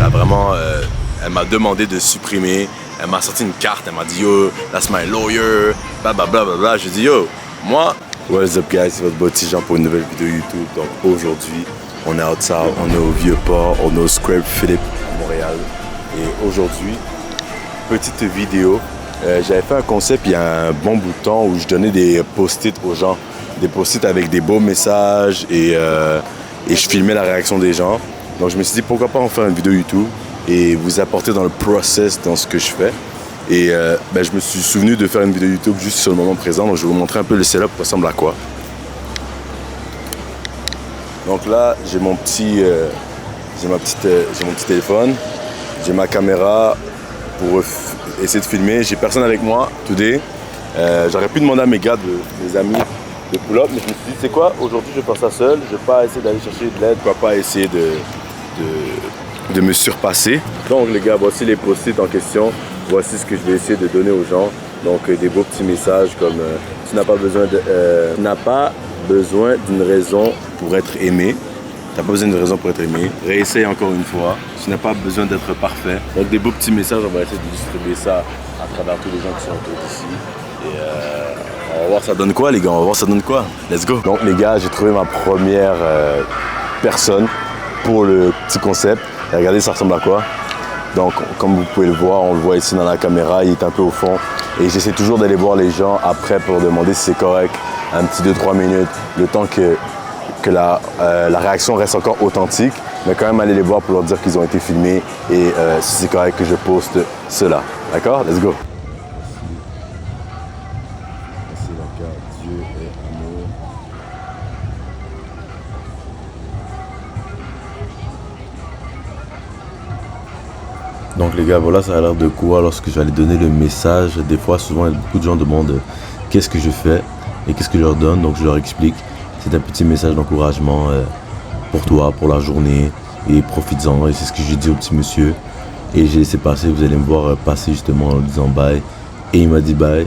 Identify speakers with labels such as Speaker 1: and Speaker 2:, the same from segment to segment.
Speaker 1: elle a vraiment, elle m'a demandé de supprimer. Elle m'a sorti une carte, elle m'a dit yo, that's my lawyer, blablabla. J'ai dit yo, moi, what's up guys, c'est votre Botti Jean pour une nouvelle vidéo YouTube. Donc aujourd'hui, on est outside, on est au Vieux-Port, on est au Scrape Philippe à Montréal. Et aujourd'hui, petite vidéo, j'avais fait un concept il y a un bon bout de temps où je donnais des post-it aux gens. Des post-it avec des beaux messages et je filmais la réaction des gens. Donc je me suis dit pourquoi pas en faire une vidéo YouTube et vous apporter dans le process dans ce que je fais. Et je me suis souvenu de faire une vidéo YouTube juste sur le moment présent. Donc je vais vous montrer un peu le setup ressemble à quoi. Donc là j'ai mon petit téléphone, j'ai ma caméra pour essayer de filmer. J'ai personne avec moi today. J'aurais pu demander à mes gars, mes amis, de pull-up, mais je me suis dit, c'est quoi, aujourd'hui je vais faire ça seul, je vais pas essayer d'aller chercher de l'aide, je vais pas essayer de me surpasser. Donc les gars, voici les post-it en question, voici ce que je vais essayer de donner aux gens. Donc des beaux petits messages comme tu n'as pas besoin d'une raison pour être aimé. Tu n'as pas besoin d'une raison pour être aimé. Réessaye encore une fois. Tu n'as pas besoin d'être parfait. Donc des beaux petits messages, on va essayer de distribuer ça à travers tous les gens qui sont autour d'ici. Et on va voir ça donne quoi les gars, on va voir ça donne quoi. Let's go. Donc les gars, j'ai trouvé ma première personne pour le petit concept. Et regardez, ça ressemble à quoi. Donc comme vous pouvez le voir, on le voit ici dans la caméra, il est un peu au fond. Et j'essaie toujours d'aller voir les gens après pour demander si c'est correct. Un petit 2-3 minutes, le temps que la réaction reste encore authentique, mais quand même aller les voir pour leur dire qu'ils ont été filmés et si c'est correct que je poste cela. D'accord? Let's go. Dieu est amour. Donc les gars, voilà, ça a l'air de quoi lorsque je vais aller donner le message. Des fois, souvent, beaucoup de gens demandent qu'est-ce que je fais et qu'est-ce que je leur donne. Donc je leur explique. C'est un petit message d'encouragement pour toi, pour la journée. Et profites-en. Et c'est ce que j'ai dit au petit monsieur. Et j'ai laissé passer. Vous allez me voir passer justement en lui disant bye. Et il m'a dit bye.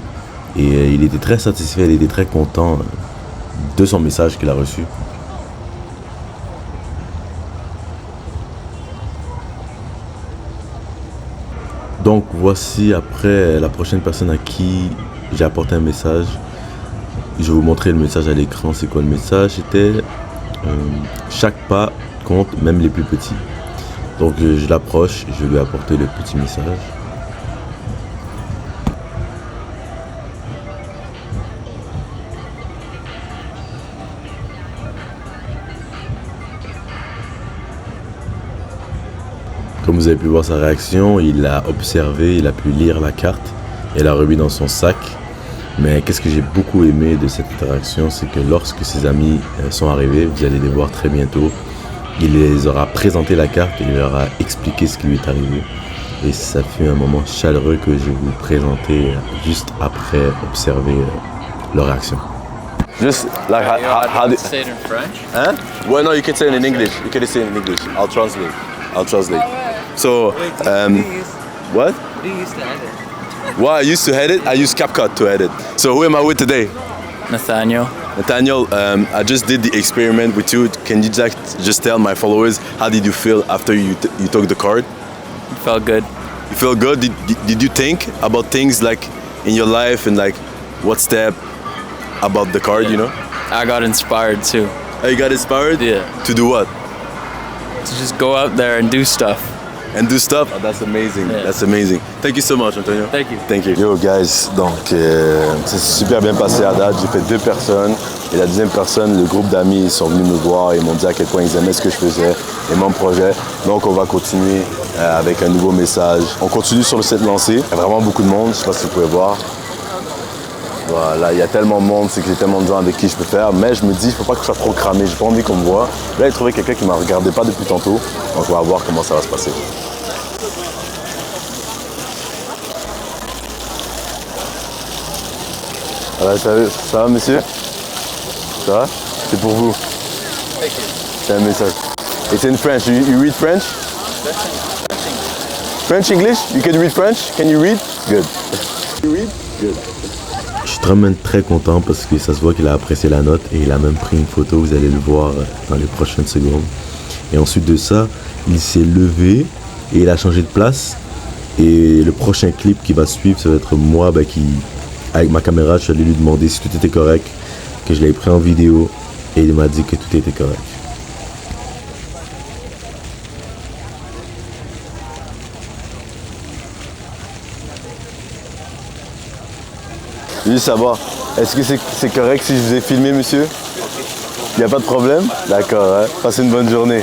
Speaker 1: Et il était très satisfait, il était très content de son message qu'il a reçu. Donc voici après la prochaine personne à qui j'ai apporté un message. Je vais vous montrer le message à l'écran. C'est quoi le message? C'était chaque pas compte, même les plus petits. Donc je l'approche, je vais lui apporter le petit message. Comme vous avez pu voir sa réaction, il a observé, il a pu lire la carte et l'a remis dans son sac. Mais qu'est-ce que j'ai beaucoup aimé de cette interaction, c'est que lorsque ses amis sont arrivés, vous allez les voir très bientôt, il les aura présenté la carte et il leur a expliqué ce qui lui est arrivé. Et ça fait un moment chaleureux que je vais vous présenter juste après observer leur réaction. Just like how
Speaker 2: did say it in French?
Speaker 1: Huh? Well, no, you can say it in English. You can say it in English. I'll translate. So, what?
Speaker 2: Do you used to edit?
Speaker 1: Well, I used to edit. I use CapCut to edit. So, who am I with today?
Speaker 2: Nathaniel.
Speaker 1: Nathaniel, I just did the experiment with you. Can you just tell my followers how did you feel after you took the card?
Speaker 2: It felt good.
Speaker 1: You feel good? Did you think about things like in your life and like what step about the card?
Speaker 2: Yeah.
Speaker 1: You know?
Speaker 2: I got inspired too.
Speaker 1: Oh, you got inspired?
Speaker 2: Yeah.
Speaker 1: To do what?
Speaker 2: To just go out there and do stuff.
Speaker 1: And do stuff? Oh, that's amazing.
Speaker 2: Yeah.
Speaker 1: That's amazing. Thank you so much, Antonio.
Speaker 2: Thank you.
Speaker 1: Thank you. Yo, guys, donc ça s'est super bien passé à date. J'ai fait 2 personnes. Et la deuxième personne, le groupe d'amis, ils sont venus me voir et m'ont dit à quel point ils aimaient ce que je faisais et mon projet. Donc, on va continuer avec un nouveau message. On continue sur le set lancé. Il y a vraiment beaucoup de monde. Je ne sais pas si vous pouvez voir. Voilà, il y a tellement de monde, c'est que j'ai tellement de gens avec qui je peux faire, mais je me dis, il ne faut pas que je sois trop cramé, j'ai pas envie qu'on me voit. Là, j'ai trouvé quelqu'un qui ne m'a regardé pas depuis tantôt, donc on va voir comment ça va se passer. Alors, ça va monsieur? Ça va? C'est pour vous. C'est un message. It's in French. You read French? French English? You can read French? Can you read? Good. You read? Good. Je suis vraiment très content parce que ça se voit qu'il a apprécié la note et il a même pris une photo, vous allez le voir dans les prochaines secondes. Et ensuite de ça, il s'est levé et il a changé de place. Et le prochain clip qui va suivre, ça va être moi qui, avec ma caméra, je suis allé lui demander si tout était correct, que je l'avais pris en vidéo et il m'a dit que tout était correct. Oui, ça va. Est-ce que c'est correct si je vous ai filmé, monsieur? Il n'y a pas de problème? D'accord, hein? Passez une bonne journée.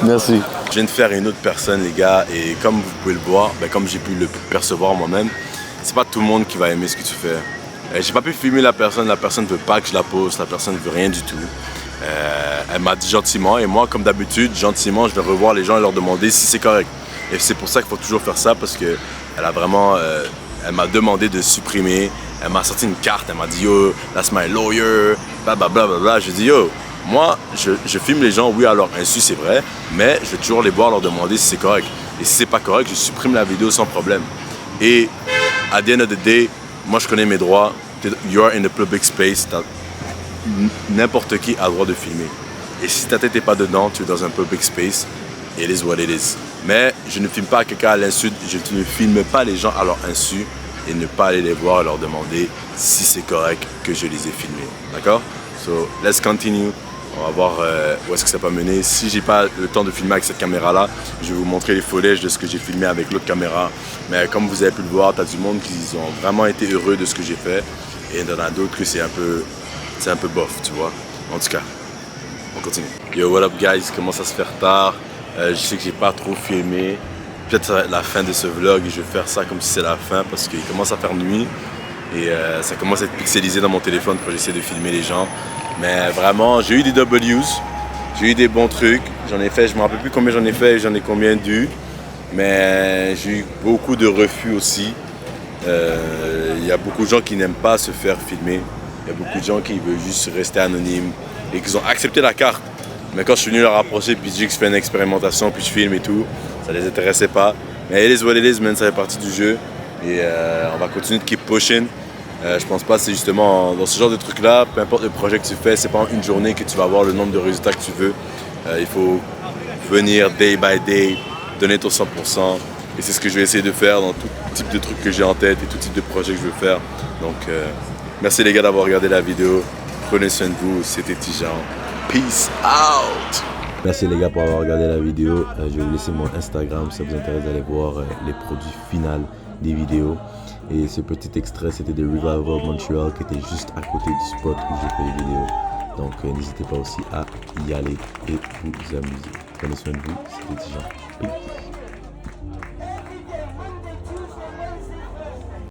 Speaker 1: Merci. Je viens de faire une autre personne, les gars, et comme vous pouvez le voir, comme j'ai pu le percevoir moi-même, c'est pas tout le monde qui va aimer ce que tu fais. J'ai pas pu filmer la personne ne veut pas que je la poste, la personne ne veut rien du tout. Elle m'a dit gentiment, et moi, comme d'habitude, gentiment, je vais revoir les gens et leur demander si c'est correct. Et c'est pour ça qu'il faut toujours faire ça, parce que elle m'a demandé de supprimer. Elle m'a sorti une carte, elle m'a dit yo, that's my lawyer, blablabla. J'ai dit yo, moi je filme les gens, oui à leur insu c'est vrai, mais je vais toujours les voir, leur demander si c'est correct. Et si c'est pas correct, je supprime la vidéo sans problème. Et at the end of the day, moi je connais mes droits, you are in a public space, n'importe qui a le droit de filmer. Et si ta tête n'est pas dedans, tu es dans un public space, it is what it is. Mais je ne filme pas quelqu'un à l'insu, je ne filme pas les gens à leur insu, et ne pas aller les voir et leur demander si c'est correct que je les ai filmés. D'accord? So, let's continue. On va voir où est-ce que ça peut mener. Si j'ai pas le temps de filmer avec cette caméra-là, je vais vous montrer les footages de ce que j'ai filmé avec l'autre caméra. Mais comme vous avez pu le voir, tu as du monde qui ont vraiment été heureux de ce que j'ai fait. Et il y en a d'autres que c'est un peu bof, tu vois. En tout cas, on continue. Yo, what up guys? Il commence à se faire tard. Je sais que j'ai pas trop filmé. Peut-être ça va être la fin de ce vlog et je vais faire ça comme si c'est la fin parce qu'il commence à faire nuit et ça commence à être pixelisé dans mon téléphone quand j'essaie de filmer les gens. Mais vraiment, j'ai eu des W's, j'ai eu des bons trucs, j'en ai fait, je me rappelle plus combien j'en ai fait et j'en ai combien dû, mais j'ai eu beaucoup de refus aussi. Il y a beaucoup de gens qui n'aiment pas se faire filmer, il y a beaucoup de gens qui veulent juste rester anonymes et qui ont accepté la carte. Mais quand je suis venu leur approcher puis je dis que je fais une expérimentation puis je filme et tout, ça les intéressait pas. Mais it is what it is, man, ça fait partie du jeu. Et on va continuer de keep pushing. Je pense pas que c'est justement dans ce genre de truc-là, peu importe le projet que tu fais, c'est pas en une journée que tu vas avoir le nombre de résultats que tu veux. Il faut venir day by day, donner ton 100%. Et c'est ce que je vais essayer de faire dans tout type de trucs que j'ai en tête et tout type de projet que je veux faire. Donc merci les gars d'avoir regardé la vidéo. Prenez soin de vous, c'était Tijan. Peace out! Merci les gars pour avoir regardé la vidéo. Je vais vous laisser mon Instagram si ça vous intéresse d'aller voir les produits finaux des vidéos. Et ce petit extrait, c'était de Revival Montreal qui était juste à côté du spot où j'ai fait les vidéos. Donc n'hésitez pas aussi à y aller et vous amuser. Prenez soin de vous, c'était Tijan. Peace.